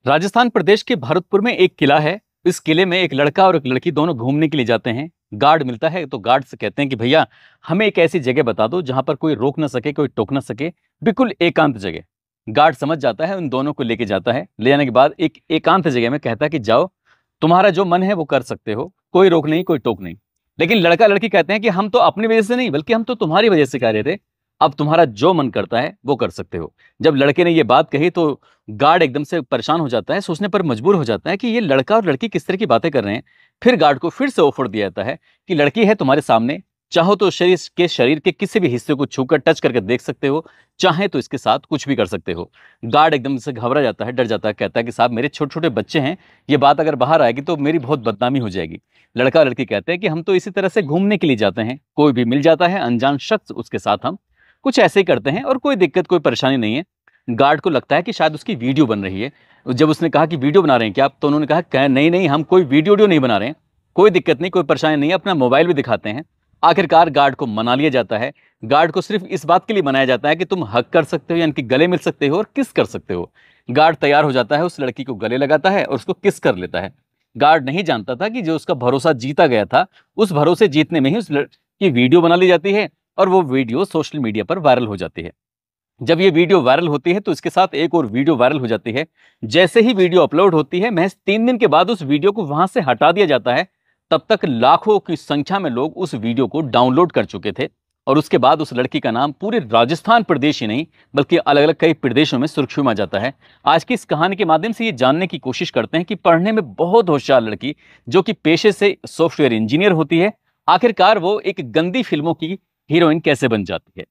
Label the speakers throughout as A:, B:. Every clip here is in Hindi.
A: राजस्थान प्रदेश के भरतपुर में एक किला है। इस किले में एक लड़का और एक लड़की दोनों घूमने के लिए जाते हैं। गार्ड मिलता है तो गार्ड से कहते हैं कि भैया हमें एक ऐसी जगह बता दो जहां पर कोई रोक ना सके, कोई टोक ना सके, बिल्कुल एकांत जगह। गार्ड समझ जाता है, उन दोनों को लेके जाता है। ले जाने के बाद एक एकांत जगह में कहता है कि जाओ, तुम्हारा जो मन है वो कर सकते हो, कोई रोक नहीं, कोई टोक नहीं। लेकिन लड़का लड़की कहते हैं कि हम तो अपनी वजह से नहीं बल्कि हम तो तुम्हारी वजह से कह रहे थे, अब तुम्हारा जो मन करता है वो कर सकते हो। जब लड़के ने ये बात कही तो गार्ड एकदम से परेशान हो जाता है, सोचने पर मजबूर हो जाता है कि ये लड़का और लड़की किस तरह की बातें कर रहे हैं। फिर गार्ड को फिर से ऑफर दिया जाता है कि लड़की है तुम्हारे सामने, चाहो तो शरीर के किसी भी हिस्से को छूकर टच करके देख सकते हो, चाहे तो इसके साथ कुछ भी कर सकते हो। गार्ड एकदम से घबरा जाता है, डर जाता है, कहता है कि साहब मेरे छोटे छोटे बच्चे हैं, ये बात अगर बाहर आएगी तो मेरी बहुत बदनामी हो जाएगी। लड़का और लड़की कहते हैं कि हम तो इसी तरह से घूमने के लिए जाते हैं, कोई भी मिल जाता है अनजान शख्स, उसके साथ हम कुछ ऐसे ही करते हैं और कोई दिक्कत कोई परेशानी नहीं है। गार्ड को लगता है कि शायद उसकी वीडियो बन रही है। जब उसने कहा कि वीडियो बना रहे हैं क्या आप, तो उन्होंने कहा नहीं नहीं, हम कोई वीडियो नहीं बना रहे हैं, कोई दिक्कत नहीं, कोई परेशानी नहीं है, अपना मोबाइल भी दिखाते हैं। आखिरकार गार्ड को मना लिया जाता है। गार्ड को सिर्फ इस बात के लिए मनाया जाता है कि तुम हक कर सकते हो, यानी कि गले मिल सकते हो और किस कर सकते हो। गार्ड तैयार हो जाता है, उस लड़की को गले लगाता है और उसको किस कर लेता है। गार्ड नहीं जानता था कि जो उसका भरोसा जीता गया था, उस भरोसे जीतने में ही उस लड़की की वीडियो बना ली जाती है और वो वीडियो सोशल मीडिया पर वायरल हो जाती है। जब ये वीडियो वायरल होती है तो इसके साथ एक और वीडियो वायरल हो जाती है। जैसे ही वीडियो अपलोड होती है, महज 3 दिन के बाद उस वीडियो को वहां से हटा दिया जाता है। तब तक लाखों की संख्या में लोग उस वीडियो को डाउनलोड कर चुके थे और उसके बाद उस लड़की का नाम पूरे राजस्थान प्रदेश ही नहीं बल्कि अलग अलग कई प्रदेशों में सुर्खियों में आ जाता है। आज की इस कहानी के माध्यम से ये जानने की कोशिश करते हैं कि पढ़ने में बहुत होशियार लड़की, जो कि पेशे से सॉफ्टवेयर इंजीनियर होती है, आखिरकार वो एक गंदी फिल्मों की हीरोइन कैसे बन जाती है।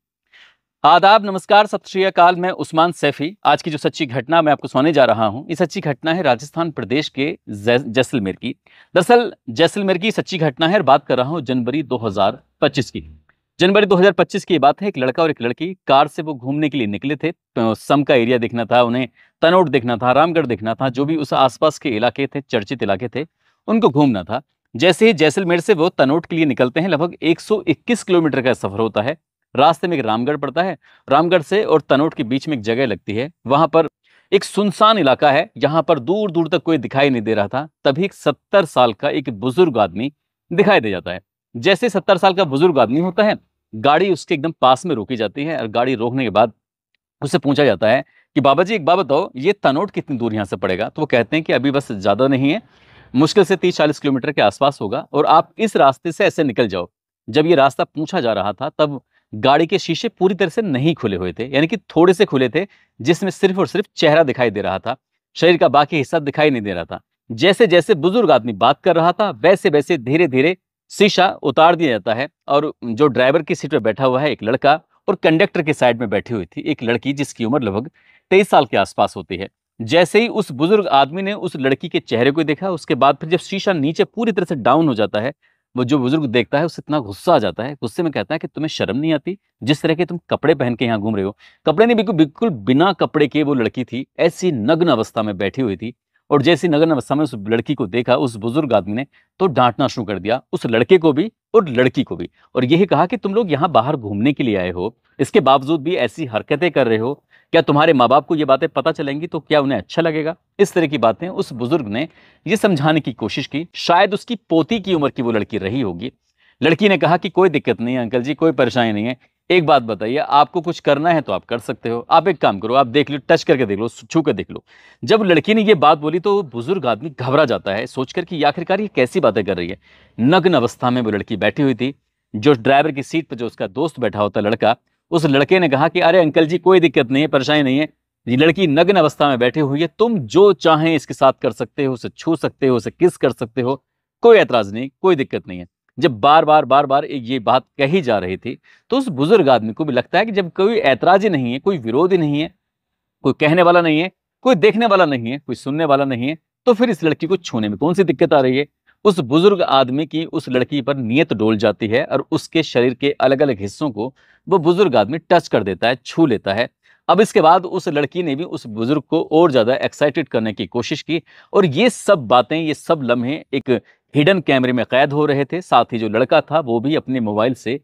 A: आदाब, नमस्कार, सत श्री अकाल। मैं उस्मान सैफी। आज की जो सच्ची घटना मैं आपको सुनाने जा रहा हूं, ये सच्ची घटना है राजस्थान प्रदेश के जैसलमेर की। दरअसल जैसलमेर की सच्ची घटना है और बात कर रहा हूं जनवरी 2025 की। जनवरी 2025 की बात है। एक लड़का और एक लड़की कार से वो घूमने के लिए निकले थे। तो सम का एरिया देखना था उन्हें, तनोट देखना था, रामगढ़ देखना था, जो भी उस आसपास के इलाके थे, चर्चित इलाके थे, उनको घूमना था। जैसे ही जैसलमेर से वो तनोट के लिए निकलते हैं, लगभग 121 किलोमीटर का सफर होता है। रास्ते में एक रामगढ़ पड़ता है। रामगढ़ से और तनोट के बीच में एक जगह लगती है। वहां पर एक सुनसान इलाका है, जहां पर दूर दूर तक कोई दिखाई नहीं दे रहा था। तभी एक 70 साल का एक बुजुर्ग आदमी दिखाई दे जाता है। जैसे 70 साल का बुजुर्ग आदमी होता है, गाड़ी उसके एकदम पास में रोकी जाती है और गाड़ी रोकने के बाद उससे पूछा जाता है कि बाबा जी एक बात बताओ, ये तनोट कितनी दूर यहाँ से पड़ेगा। तो वो कहते हैं कि अभी बस ज्यादा नहीं है, मुश्किल से 30-40 किलोमीटर के आसपास होगा और आप इस रास्ते से ऐसे निकल जाओ। जब ये रास्ता पूछा जा रहा था तब गाड़ी के शीशे पूरी तरह से नहीं खुले हुए थे, यानी कि थोड़े से खुले थे, जिसमें सिर्फ और सिर्फ चेहरा दिखाई दे रहा था, शरीर का बाकी हिस्सा दिखाई नहीं दे रहा था। जैसे जैसे बुजुर्ग आदमी बात कर रहा था वैसे वैसे धीरे धीरे शीशा उतार दिया जाता है और जो ड्राइवर की सीट पर बैठा हुआ है एक लड़का और कंडक्टर के साइड में बैठी हुई थी एक लड़की, जिसकी उम्र लगभग 23 साल के आसपास होती है। जैसे ही उस बुजुर्ग आदमी ने उस लड़की के चेहरे को देखा, उसके बाद फिर जब शीशा नीचे पूरी तरह से डाउन हो जाता है, वो जो बुजुर्ग देखता है उससे इतना गुस्सा आ जाता है। गुस्से में कहता है कि तुम्हें शर्म नहीं आती, जिस तरह के तुम कपड़े पहन के यहाँ घूम रहे हो। कपड़े नहीं, बिल्कुल बिल्कुल बिना कपड़े के वो लड़की थी, ऐसी नग्न अवस्था में बैठी हुई थी। और जैसी नग्न अवस्था में उस लड़की को देखा उस बुजुर्ग आदमी ने, तो डांटना शुरू कर दिया, उस लड़के को भी और लड़की को भी। और यही कहा कि तुम लोग यहाँ बाहर घूमने के लिए आए हो, इसके बावजूद भी ऐसी हरकतें कर रहे हो, क्या तुम्हारे माँ बाप को ये बातें पता चलेंगी तो क्या उन्हें अच्छा लगेगा। इस तरह की बातें उस बुजुर्ग ने ये समझाने की कोशिश की। शायद उसकी पोती की उम्र की वो लड़की रही होगी। लड़की ने कहा कि कोई दिक्कत नहीं है अंकल जी, कोई परेशानी नहीं है, एक बात बताइए, आपको कुछ करना है तो आप कर सकते हो, आप एक काम करो, आप देख लो, टच करके देख लो, छू कर देख लो। जब लड़की ने ये बात बोली तो वो बुजुर्ग आदमी घबरा जाता है, सोचकर कि आखिरकार ये कैसी बातें कर रही है। नग्न अवस्था में वो लड़की बैठी हुई थी। जो ड्राइवर की सीट पर जो उसका दोस्त बैठा होता लड़का, उस लड़के ने कहा कि अरे अंकल जी कोई दिक्कत नहीं है, परेशानी नहीं है, ये लड़की नग्न अवस्था में बैठी हुई है, तुम जो चाहें इसके साथ कर सकते हो, उसे छू सकते हो, उसे किस कर सकते हो, कोई एतराज नहीं, कोई दिक्कत नहीं है। जब बार बार ये बात कही जा रही थी तो उस बुजुर्ग आदमी को भी लगता है कि जब कोई ऐतराज ही नहीं है, कोई विरोध ही नहीं है, कोई कहने वाला नहीं है, कोई देखने वाला नहीं है, कोई सुनने वाला नहीं है, तो फिर इस लड़की को छूने में कौन सी दिक्कत आ रही है। उस बुजुर्ग आदमी की उस लड़की पर नियत डोल जाती है और उसके शरीर के अलग अलग हिस्सों को वो बुजुर्ग आदमी टच कर देता है, छू लेता है। अब इसके बाद उस लड़की ने भी उस बुजुर्ग को और ज्यादा एक्साइटेड करने की कोशिश की और ये सब बातें, ये सब लम्हे एक हिडन कैमरे में कैद हो रहे थे। साथ ही जो लड़का था वो भी अपने मोबाइल से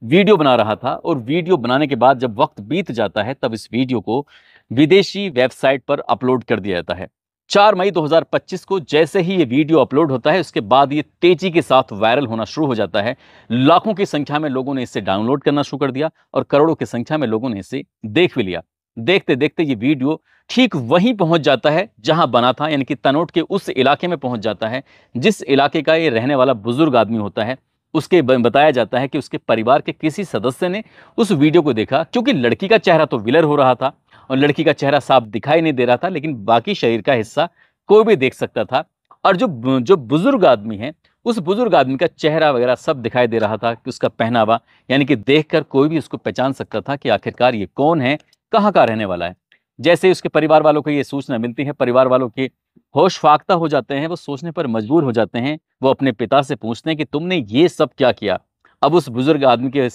A: वीडियो बना रहा था और वीडियो बनाने के बाद जब वक्त बीत जाता है तब इस वीडियो को विदेशी वेबसाइट पर अपलोड कर दिया जाता है। 4 मई 2025 को जैसे ही ये वीडियो अपलोड होता है, उसके बाद ये तेजी के साथ वायरल होना शुरू हो जाता है। लाखों की संख्या में लोगों ने इसे डाउनलोड करना शुरू कर दिया और करोड़ों की संख्या में लोगों ने इसे देख भी लिया। देखते देखते ये वीडियो ठीक वहीं पहुंच जाता है जहां बना था, यानी कि तनोट के उस इलाके में पहुंच जाता है जिस इलाके का ये रहने वाला बुजुर्ग आदमी होता है। उसके बताया जाता है कि उसके परिवार के किसी सदस्य ने उस वीडियो को देखा, क्योंकि लड़की का चेहरा तो विलर हो रहा था और लड़की का चेहरा साफ दिखाई नहीं दे रहा था, लेकिन बाकी शरीर का हिस्सा कोई भी देख सकता था। और जो जो बुजुर्ग आदमी है, उस बुजुर्ग आदमी का चेहरा वगैरह सब दिखाई दे रहा था, कि उसका पहनावा, यानी कि देखकर कोई भी उसको पहचान सकता था कि आखिरकार ये कौन है, कहाँ का रहने वाला है। जैसे ही उसके परिवार वालों को ये सूचना मिलती है, परिवार वालों के होश फाख्ता हो जाते हैं, वो सोचने पर मजबूर हो जाते हैं। वो अपने पिता से पूछते हैं कि तुमने ये सब क्या किया। अब उस बुजुर्ग आदमी के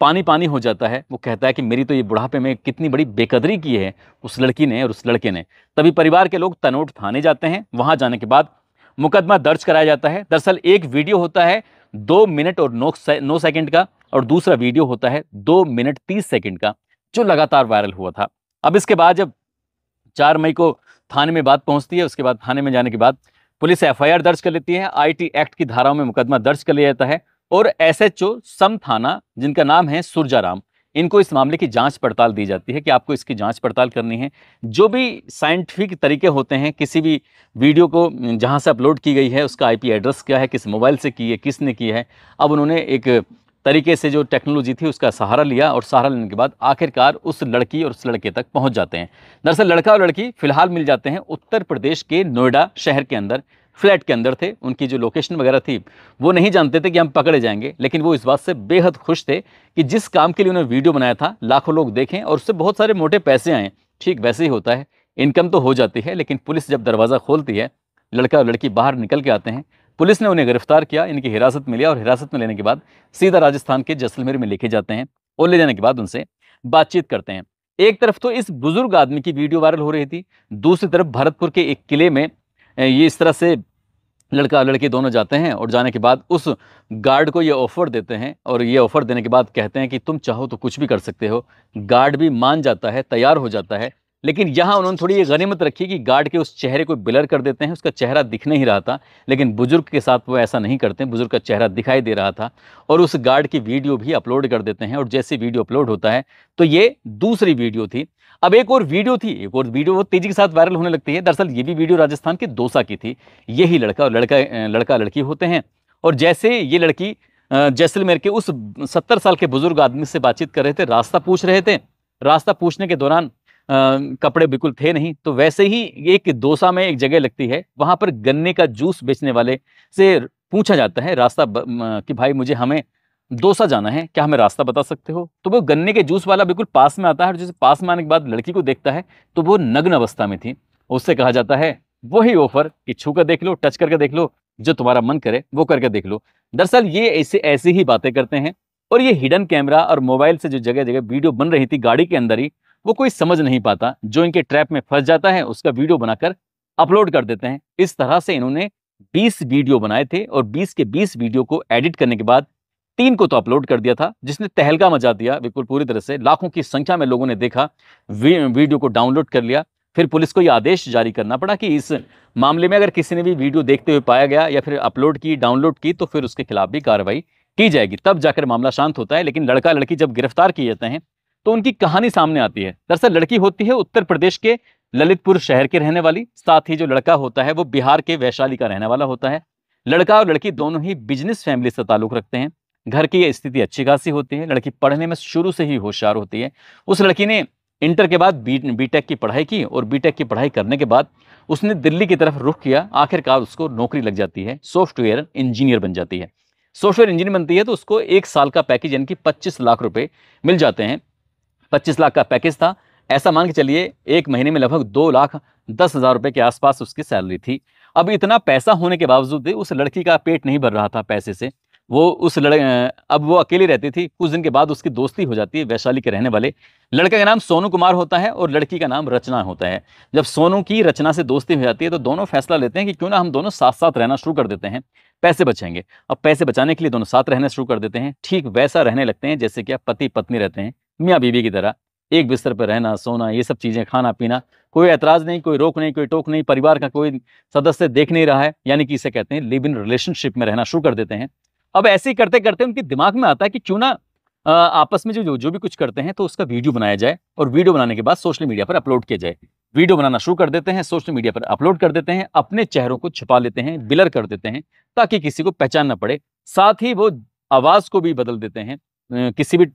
A: पानी पानी हो जाता है। वो कहता है कि मेरी तो ये बुढ़ापे में कितनी बड़ी बेकदरी की है उस लड़की ने और उस लड़के ने। तभी परिवार के लोग तनोट थाने जाते हैं। वहां जाने के बाद मुकदमा दर्ज कराया जाता है। दरअसल एक वीडियो होता है 2 मिनट और 9 सेकंड का, और दूसरा वीडियो होता है 2 मिनट 30 सेकंड का, जो लगातार वायरल हुआ था। अब इसके बाद जब 4 मई को थाने में बात पहुंचती है, उसके बाद थाने में जाने के बाद पुलिस एफआईआर दर्ज कर लेती है। आईटी एक्ट की धाराओं में मुकदमा दर्ज कर लिया जाता है और एसएचओ सम थाना, जिनका नाम है सुरजाराम, इनको इस मामले की जांच पड़ताल दी जाती है कि आपको इसकी जांच पड़ताल करनी है। जो भी साइंटिफिक तरीके होते हैं, किसी भी वीडियो को जहां से अपलोड की गई है उसका आईपी एड्रेस क्या है, किस मोबाइल से की है, किसने की है। अब उन्होंने एक तरीके से जो टेक्नोलॉजी थी उसका सहारा लिया और सहारा लेने के बाद आखिरकार उस लड़की और उस लड़के तक पहुंच जाते हैं। दरअसल लड़का और लड़की फिलहाल मिल जाते हैं उत्तर प्रदेश के नोएडा शहर के अंदर, फ्लैट के अंदर थे। उनकी जो लोकेशन वगैरह थी वो नहीं जानते थे कि हम पकड़े जाएंगे, लेकिन वो इस बात से बेहद खुश थे कि जिस काम के लिए उन्होंने वीडियो बनाया था लाखों लोग देखें और उससे बहुत सारे मोटे पैसे आए। ठीक वैसे ही होता है, इनकम तो हो जाती है, लेकिन पुलिस जब दरवाज़ा खोलती है, लड़का और लड़की बाहर निकल के आते हैं। पुलिस ने उन्हें गिरफ्तार किया, इनकी हिरासत में लिया और हिरासत में लेने के बाद सीधा राजस्थान के जैसलमेर में लेके जाते हैं और ले जाने के बाद उनसे बातचीत करते हैं। एक तरफ तो इस बुजुर्ग आदमी की वीडियो वायरल हो रही थी, दूसरी तरफ भरतपुर के एक किले में ये इस तरह से लड़का लड़की दोनों जाते हैं और जाने के बाद उस गार्ड को ये ऑफर देते हैं और ये ऑफर देने के बाद कहते हैं कि तुम चाहो तो कुछ भी कर सकते हो। गार्ड भी मान जाता है, तैयार हो जाता है, लेकिन यहाँ उन्होंने थोड़ी ये गनीमत रखी कि गार्ड के उस चेहरे को ब्लर कर देते हैं। उसका चेहरा दिख नहीं रहा था, लेकिन बुजुर्ग के साथ वो ऐसा नहीं करते, बुजुर्ग का चेहरा दिखाई दे रहा था और उस गार्ड की वीडियो भी अपलोड कर देते हैं। और जैसे वीडियो अपलोड होता है तो ये दूसरी वीडियो थी। अब एक और वीडियो थी, एक और वीडियो वो तेजी के साथ वायरल होने लगती है। दरअसल ये भी वीडियो राजस्थान के दौसा की थी। यही लड़का और लड़का लड़की होते हैं और जैसे ये लड़की जैसलमेर के उस 70 साल के बुजुर्ग आदमी से बातचीत कर रहे थे, रास्ता पूछ रहे थे। रास्ता पूछने के दौरान कपड़े बिल्कुल थे नहीं, तो वैसे ही एक दौसा में एक जगह लगती है, वहां पर गन्ने का जूस बेचने वाले से पूछा जाता है रास्ता कि भाई मुझे हमें दौसा जाना है, क्या हमें रास्ता बता सकते हो। तो वो गन्ने के जूस वाला बिल्कुल पास में आता है और जैसे पास में आने के बाद लड़की को देखता है तो वो नग्न अवस्था में थी। उससे कहा जाता है वही ऑफर कि छू कर देख लो, टच करके देख लो, जो तुम्हारा मन करे वो करके देख लो। दरअसल ये ऐसे ऐसी ही बातें करते हैं और ये हिडन कैमरा और मोबाइल से जो जगह जगह वीडियो बन रही थी गाड़ी के अंदर ही, वो कोई समझ नहीं पाता। जो इनके ट्रैप में फंस जाता है उसका वीडियो बनाकर अपलोड कर देते हैं। इस तरह से इन्होंने 20 वीडियो बनाए थे और 20 के 20 वीडियो को एडिट करने के बाद 3 को तो अपलोड कर दिया था, जिसने तहलका मचा दिया बिल्कुल पूरी तरह से। लाखों की संख्या में लोगों ने देखा, वीडियो को डाउनलोड कर लिया। फिर पुलिस को यह आदेश जारी करना पड़ा कि इस मामले में अगर किसी ने भी वीडियो देखते हुए पाया गया या फिर अपलोड की, डाउनलोड की, तो फिर उसके खिलाफ भी कार्रवाई की जाएगी। तब जाकर मामला शांत होता है। लेकिन लड़का लड़की जब गिरफ्तार किए जाते हैं तो उनकी कहानी सामने आती है। दरअसल लड़की होती है उत्तर प्रदेश के ललितपुर शहर के रहने वाली, साथ ही जो लड़का होता है वो बिहार के वैशाली का रहने वाला होता है। लड़का और लड़की दोनों ही बिजनेस फैमिली से ताल्लुक रखते हैं। घर की स्थिति अच्छी खासी होती है। लड़की पढ़ने में शुरू से ही होशियार होती है। उस लड़की ने इंटर के बाद बीटेक की पढ़ाई की और बीटेक की पढ़ाई करने के बाद उसने दिल्ली की तरफ रुख किया। आखिरकार उसको नौकरी लग जाती है, सॉफ्टवेयर इंजीनियर बन जाती है। सॉफ्टवेयर इंजीनियर बनती है तो उसको 1 साल का पैकेज यानी कि 25 लाख रुपए मिल जाते हैं। 25 लाख का पैकेज था। ऐसा मान के चलिए 1 महीने में लगभग 2,10,000 रुपए के आसपास उसकी सैलरी थी। अब इतना पैसा होने के बावजूद भी उस लड़की का पेट नहीं भर रहा था पैसे से। अब वो अकेली रहती थी। कुछ दिन के बाद उसकी दोस्ती हो जाती है वैशाली के रहने वाले लड़के का नाम सोनू कुमार होता है और लड़की का नाम रचना होता है। जब सोनू की रचना से दोस्ती हो जाती है तो दोनों फैसला लेते हैं कि क्यों ना हम दोनों साथ साथ रहना शुरू कर देते हैं, पैसे बचेंगे। अब पैसे बचाने के लिए दोनों साथ रहना शुरू कर देते हैं। ठीक वैसा रहने लगते हैं जैसे कि पति पत्नी रहते हैं, मियाँ बीवी की तरह। एक बिस्तर पर रहना, सोना, ये सब चीज़ें, खाना पीना, कोई ऐतराज़ नहीं, कोई रोक नहीं, कोई टोक नहीं, परिवार का कोई सदस्य देख नहीं रहा है, यानी कि इसे कहते हैं लिव इन रिलेशनशिप में रहना शुरू कर देते हैं। अब ऐसे ही करते-करते उनके दिमाग में आता है कि क्यों ना आपस में जो भी कुछ करते हैं तो उसका वीडियो बनाया जाए और वीडियो बनाने के बाद सोशल मीडिया पर अपलोड किया जाए। वीडियो बनाना शुरू कर देते हैं, सोशल मीडिया पर अपलोड कर देते हैं, अपने चेहरों को छुपा लेते हैं, ब्लर कर देते हैं ताकि किसी को पहचान ना पड़े। साथ ही वो आवाज़ को भी बदल देते हैं किसी भी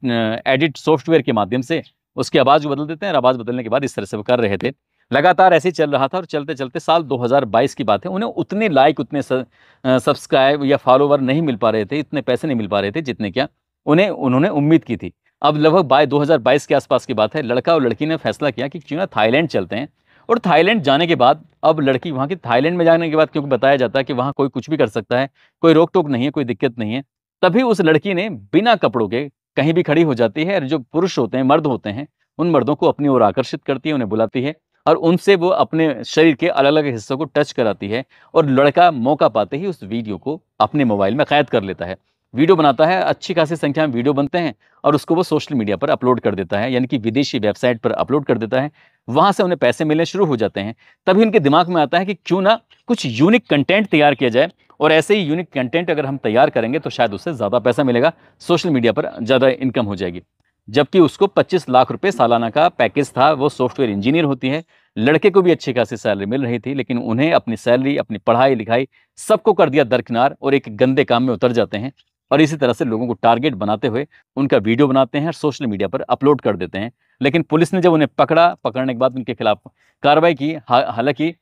A: एडिट सॉफ्टवेयर के माध्यम से उसकी आवाज़ को बदल देते हैं और आवाज़ बदलने के बाद इस तरह से वो कर रहे थे। लगातार ऐसे ही चल रहा था और चलते-चलते साल 2022 की बात है, उन्हें उतने लाइक, उतने सब्सक्राइब या फॉलोवर नहीं मिल पा रहे थे, इतने पैसे नहीं मिल पा रहे थे जितने क्या उन्होंने उम्मीद की थी। अब लगभग 2022 के आसपास की बात है, लड़का और लड़की ने फैसला किया कि क्यों ना थाईलैंड चलते हैं। और थाईलैंड जाने के बाद अब लड़की वहाँ की थाईलैंड में जाने के बाद क्योंकि बताया जाता है कि वहाँ कोई कुछ भी कर सकता है, कोई रोक-टोक नहीं है, कोई दिक्कत नहीं है। तभी उस लड़की ने बिना कपड़ों के कहीं भी खड़ी हो जाती है और जो पुरुष होते हैं, मर्द होते हैं, उन मर्दों को अपनी ओर आकर्षित करती है, उन्हें बुलाती है और उनसे वो अपने शरीर के अलग-अलग हिस्सों को टच कराती है और लड़का मौका पाते ही उस वीडियो को अपने मोबाइल में कैद कर लेता है। वीडियो बनाता है, अच्छी खासी संख्या में वीडियो बनते हैं और उसको वो सोशल मीडिया पर अपलोड कर देता है, यानी कि विदेशी वेबसाइट पर अपलोड कर देता है। वहाँ से उन्हें पैसे मिलने शुरू हो जाते हैं। तभी उनके दिमाग में आता है कि क्यों ना कुछ यूनिक कंटेंट तैयार किया जाए और ऐसे ही यूनिक कंटेंट अगर हम तैयार करेंगे तो शायद उससे ज़्यादा पैसा मिलेगा, सोशल मीडिया पर ज़्यादा इनकम हो जाएगी। जबकि उसको 25 लाख रुपए सालाना का पैकेज था, वो सॉफ्टवेयर इंजीनियर होती है। लड़के को भी अच्छी खासी सैलरी मिल रही थी, लेकिन उन्हें अपनी सैलरी, अपनी पढ़ाई-लिखाई सबको कर दिया दरकिनार और एक गंदे काम में उतर जाते हैं और इसी तरह से लोगों को टारगेट बनाते हुए उनका वीडियो बनाते हैं और सोशल मीडिया पर अपलोड कर देते हैं। लेकिन पुलिस ने जब उन्हें पकड़ा, पकड़ने के बाद उनके खिलाफ कार्रवाई की। हालाँकि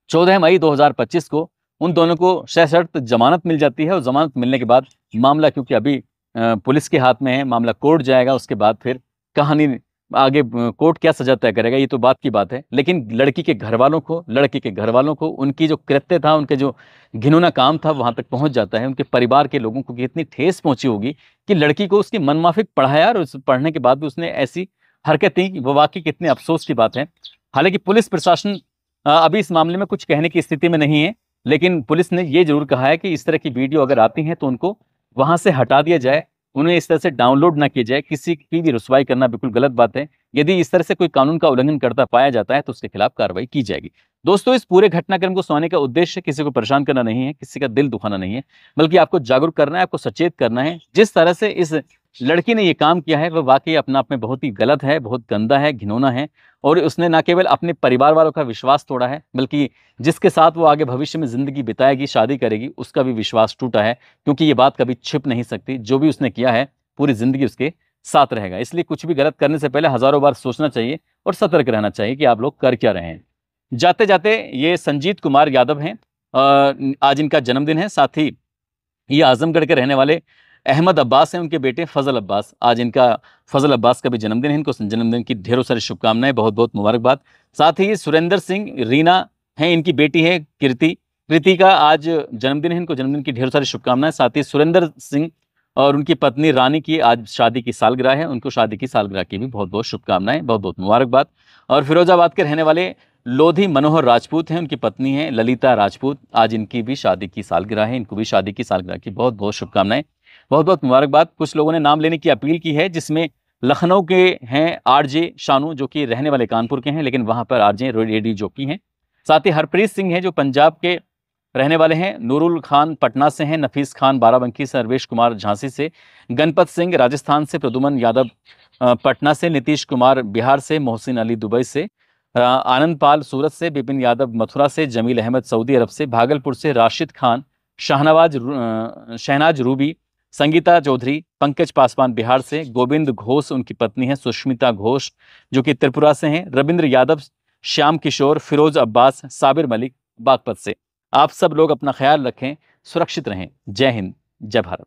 A: 14 मई 2025 को उन दोनों को सशर्त ज़मानत मिल जाती है और ज़मानत मिलने के बाद मामला क्योंकि अभी पुलिस के हाथ में है, मामला कोर्ट जाएगा, उसके बाद फिर कहानी आगे कोर्ट क्या सज़ा तय करेगा ये तो बात की बात है। लेकिन लड़की के घरवालों को, लड़के के घरवालों को उनकी जो कृत्य था, उनके जो घिनौना काम था वहाँ तक पहुँच जाता है। उनके परिवार के लोगों को कितनी ठेस पहुँची होगी कि लड़की को उसकी मनमाफ़िक पढ़ाया और उस पढ़ने के बाद भी उसने ऐसी हरकतें की, वो वाक़ई कितने अफ़सोस की बात है। हालाँकि पुलिस प्रशासन अभी इस मामले में कुछ कहने की स्थिति में नहीं है, लेकिन पुलिस ने ये ज़रूर कहा है कि इस तरह की वीडियो अगर आती हैं तो उनको वहाँ से हटा दिया जाए, उन्हें इस तरह से डाउनलोड ना किया जाए। किसी की भी रुसवाई करना बिल्कुल गलत बात है। यदि इस तरह से कोई कानून का उल्लंघन करता पाया जाता है तो उसके खिलाफ कार्रवाई की जाएगी। दोस्तों, इस पूरे घटनाक्रम को सुनाने का उद्देश्य किसी को परेशान करना नहीं है, किसी का दिल दुखाना नहीं है, बल्कि आपको जागरूक करना है, आपको सचेत करना है। जिस तरह से इस लड़की ने ये काम किया है, वह वाक़ई अपने आप में बहुत ही गलत है, बहुत गंदा है, घिनौना है और उसने ना केवल अपने परिवार वालों का विश्वास तोड़ा है, बल्कि जिसके साथ वो आगे भविष्य में ज़िंदगी बिताएगी, शादी करेगी, उसका भी विश्वास टूटा है, क्योंकि ये बात कभी छिप नहीं सकती। जो भी उसने किया है, पूरी ज़िंदगी उसके साथ रहेगा। इसलिए कुछ भी गलत करने से पहले हज़ारों बार सोचना चाहिए और सतर्क रहना चाहिए कि आप लोग कर क्या रहे हैं। जाते-जाते ये संजीत कुमार यादव हैं, आज इनका जन्मदिन है। साथ ही ये आज़मगढ़ के रहने वाले अहमद अब्बास हैं, उनके बेटे फ़ज़ल अब्बास। आज इनका फ़ज़ल अब्बास का भी जन्मदिन है। इनको जन्मदिन की ढेरों सारी शुभकामनाएँ, बहुत-बहुत मुबारकबाद। साथ ही सुरेंद्र सिंह रीना हैं, इनकी बेटी है कृति। कृति का आज जन्मदिन है, इनको जन्मदिन की ढेरों सारी शुभकामनाएँ। साथ ही सुरेंद्र सिंह और उनकी पत्नी रानी की आज शादी की सालगिरह है, उनको शादी की सालगिरह की भी बहुत-बहुत शुभकामनाएँ, बहुत-बहुत मुबारकबाद। और फिरोज़ाबाद के रहने वाले लोधी मनोहर राजपूत हैं, उनकी पत्नी हैं ललिता राजपूत। आज इनकी भी शादी की सालगिरह है, इनको भी शादी की सालगिरह की बहुत-बहुत शुभकामनाएँ, बहुत-बहुत मुबारकबाद। कुछ लोगों ने नाम लेने की अपील की है, जिसमें लखनऊ के हैं आरजे शानू, जो कि रहने वाले कानपुर के हैं, लेकिन वहाँ पर आरजे रेडियो जॉकी हैं। साथ ही हरप्रीत सिंह हैं, जो पंजाब के रहने वाले हैं। नूरुल खान पटना से हैं, नफीस खान बाराबंकी से, सर्वेश कुमार झांसी से, गणपत सिंह राजस्थान से, प्रदुमन यादव पटना से, नीतीश कुमार बिहार से, मोहसिन अली दुबई से, आनंद पाल सूरत से, बिपिन यादव मथुरा से, जमील अहमद सऊदी अरब से, भागलपुर से राशिद खान, शहनाज रूबी, संगीता चौधरी, पंकज पासवान बिहार से, गोविंद घोष उनकी पत्नी है, सुष्मिता घोष जो कि त्रिपुरा से हैं, रविंद्र यादव, श्याम किशोर, फिरोज अब्बास, साबिर मलिक बागपत से। आप सब लोग अपना ख्याल रखें, सुरक्षित रहें। जय हिंद, जय भारत।